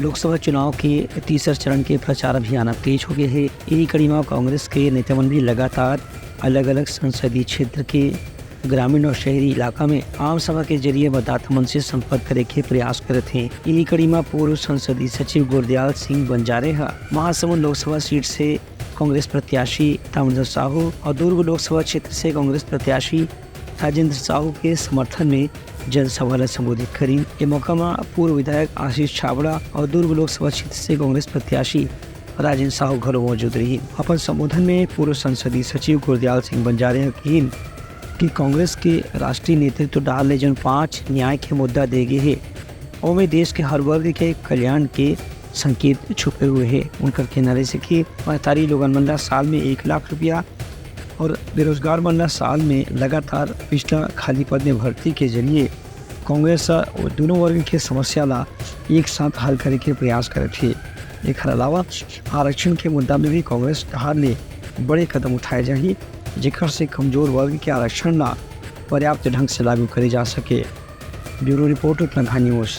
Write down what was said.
लोकसभा चुनाव के तीसरे चरण के प्रचार अभियान अब तेज हो गए हैं। इन्हीं कड़ी में कांग्रेस के नेतावन भी लगातार अलग अलग संसदीय क्षेत्र के ग्रामीण और शहरी इलाका में आम सभा के जरिए मतदाता मन से संपर्क करे के प्रयास करे थे। इन्हीं कड़ी में पूर्व संसदीय सचिव गुरदयाल सिंह बंजारे महासमुंद लोकसभा सीट से कांग्रेस प्रत्याशी तामिंदर साहू और दुर्ग लोकसभा क्षेत्र से कांग्रेस प्रत्याशी राजेंद्र साहू के समर्थन में जनसभा ने संबोधित करी। ये मौका में पूर्व विधायक आशीष छाबड़ा और दुर्ग लोकसभा क्षेत्र से कांग्रेस प्रत्याशी राजेंद्र साहू घरों मौजूद रही। अपन संबोधन में पूर्व संसदीय सचिव गुरदयाल सिंह बंजारे कही कि कांग्रेस के राष्ट्रीय नेतृत्व डाले जन 5 न्याय के मुद्दा दे गए है और में देश के हर वर्ग के कल्याण के संकेत छुपे हुए हैं। उनका कहना से कि 45 लोगन मन साल में 1 लाख रुपया और बेरोजगार मन साल में लगातार पिछला खाली पद में भर्ती के जरिए कांग्रेस दोनों वर्ग के समस्या ला एक साथ हल करे के प्रयास करे थे। एक अलावा आरक्षण के मुद्दा में भी कांग्रेस हार ने बड़े कदम उठाए जाही जेकर से कमजोर वर्ग के आरक्षण ला पर्याप्त ढंग से लागू करे जा सके। Bureau report Uttarakhand news.